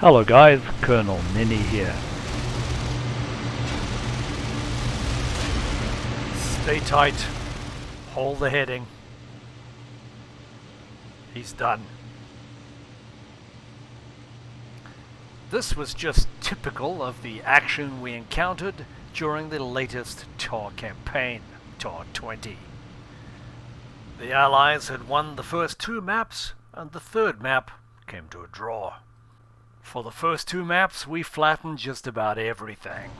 Hello guys, Colonel Ninny here. Stay tight. Hold the heading. He's done. This was just typical of the action we encountered during the latest TAW campaign, TAW 20. The Allies had won the first two maps, and the third map came to a draw. For the first two maps, we flattened just about everything.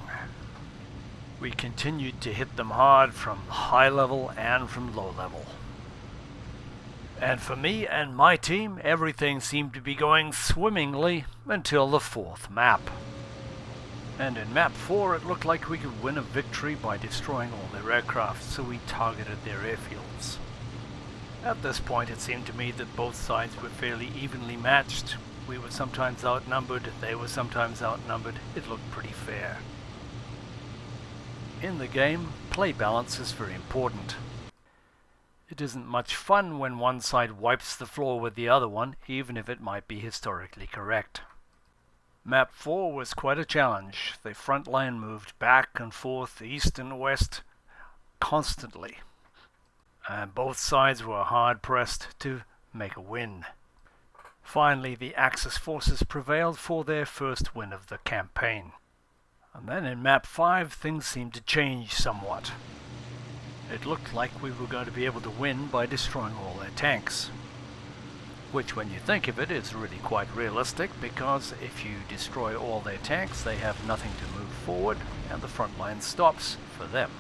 We continued to hit them hard from high level and from low level. And for me and my team, everything seemed to be going swimmingly until the fourth map. And in map 4, it looked like we could win a victory by destroying all their aircraft, so we targeted their airfields. At this point, it seemed to me that both sides were fairly evenly matched. We were sometimes outnumbered, they were sometimes outnumbered. It looked pretty fair. In the game, play balance is very important. It isn't much fun when one side wipes the floor with the other one, even if it might be historically correct. Map 4 was quite a challenge. The front line moved back and forth, east and west, constantly. And both sides were hard pressed to make a win. Finally, the Axis forces prevailed for their first win of the campaign. And then in map 5, things seemed to change somewhat. It looked like we were going to be able to win by destroying all their tanks. Which, when you think of it, is really quite realistic, because if you destroy all their tanks, they have nothing to move forward, and the front line stops for them.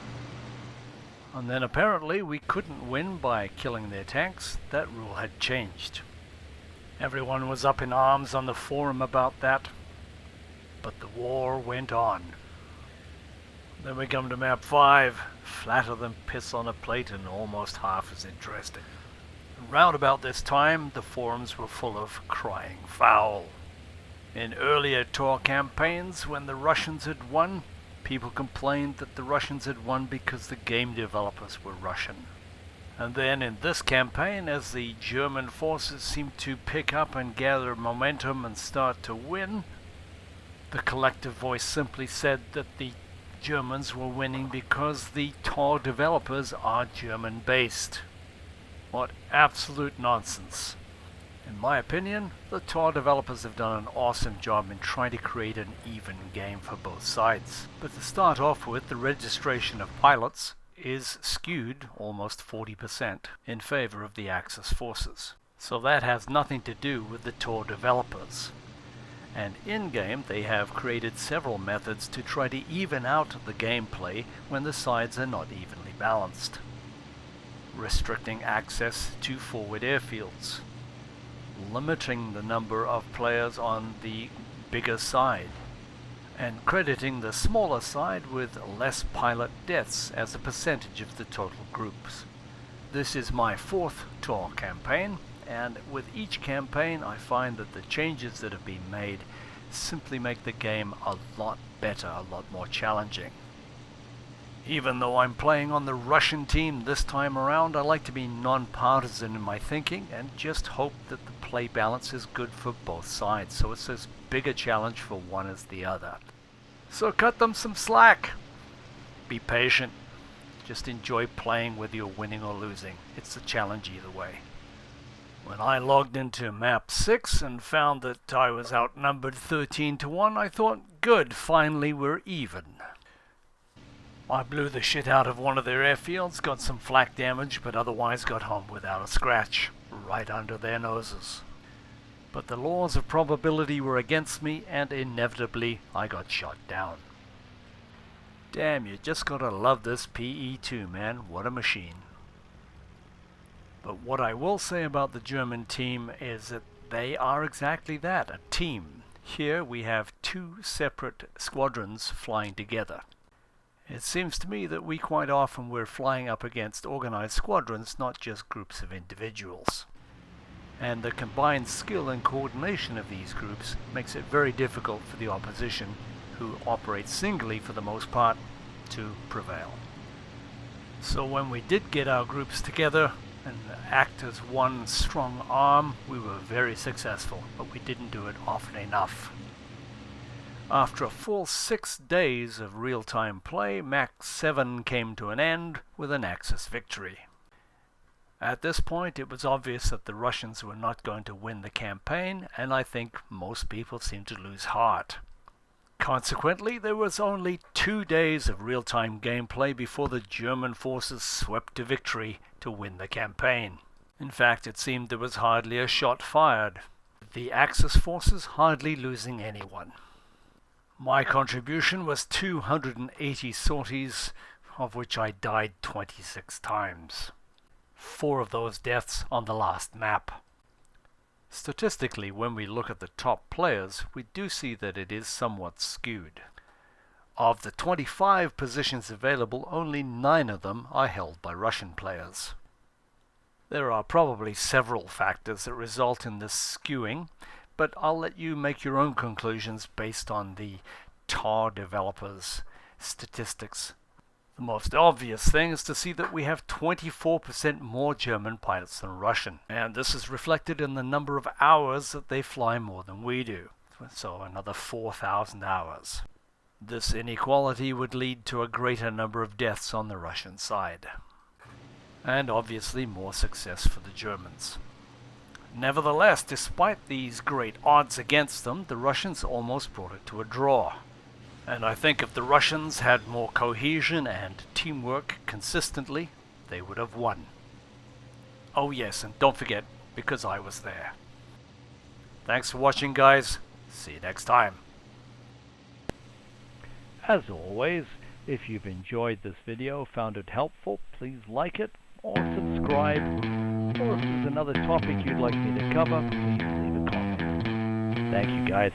And then apparently we couldn't win by killing their tanks. That rule had changed. Everyone was up in arms on the forum about that, but the war went on. Then we come to map 5, flatter than piss on a plate and almost half as interesting. Round about this time, the forums were full of crying foul. In earlier TAW campaigns, when the Russians had won, people complained that the Russians had won because the game developers were Russian. And then in this campaign, as the German forces seemed to pick up and gather momentum and start to win, the collective voice simply said that the Germans were winning because the TAW developers are German-based. What absolute nonsense. In my opinion, the TAW developers have done an awesome job in trying to create an even game for both sides. But to start off with, the registration of pilots is skewed almost 40% in favor of the Axis forces. So that has nothing to do with the TAW developers. And in-game they have created several methods to try to even out the gameplay when the sides are not evenly balanced. Restricting access to forward airfields. Limiting the number of players on the bigger side. And crediting the smaller side with less pilot deaths as a percentage of the total groups. This is my fourth TAW campaign, and with each campaign I find that the changes that have been made simply make the game a lot better, a lot more challenging. Even though I'm playing on the Russian team this time around, I like to be non-partisan in my thinking and just hope that the play balance is good for both sides, so it's as big a challenge for one as the other. So cut them some slack. Be patient. Just enjoy playing whether you're winning or losing. It's a challenge either way. When I logged into map 6 and found that I was outnumbered 13-1, I thought, good, finally we're even. I blew the shit out of one of their airfields, got some flak damage, but otherwise got home without a scratch, right under their noses. But the laws of probability were against me, and inevitably I got shot down. Damn, you just gotta love this PE2, man. What a machine. But what I will say about the German team is that they are exactly that, a team. Here we have two separate squadrons flying together. It seems to me that we quite often we're flying up against organized squadrons, not just groups of individuals. And the combined skill and coordination of these groups makes it very difficult for the opposition, who operates singly for the most part, to prevail. So when we did get our groups together and act as one strong arm, we were very successful, but we didn't do it often enough. After a full 6 days of real-time play, Mach 7 came to an end with an Axis victory. At this point, it was obvious that the Russians were not going to win the campaign, and I think most people seemed to lose heart. Consequently, there was only 2 days of real-time gameplay before the German forces swept to victory to win the campaign. In fact, it seemed there was hardly a shot fired, the Axis forces hardly losing anyone. My contribution was 280 sorties, of which I died 26 times. 4 of those deaths on the last map. Statistically, when we look at the top players, we do see that it is somewhat skewed. Of the 25 positions available, only 9 of them are held by Russian players. There are probably several factors that result in this skewing, but I'll let you make your own conclusions based on the TAW developers' statistics. The most obvious thing is to see that we have 24% more German pilots than Russian, and this is reflected in the number of hours that they fly more than we do, so another 4,000 hours. This inequality would lead to a greater number of deaths on the Russian side, and obviously more success for the Germans. Nevertheless, despite these great odds against them, the Russians almost brought it to a draw. And I think if the Russians had more cohesion and teamwork consistently, they would have won. Oh yes, and don't forget, because I was there. Thanks for watching, guys. See you next time. As always, if you've enjoyed this video, found it helpful, please like it or subscribe. Or if there's another topic you'd like me to cover, please leave a comment. Thank you, guys.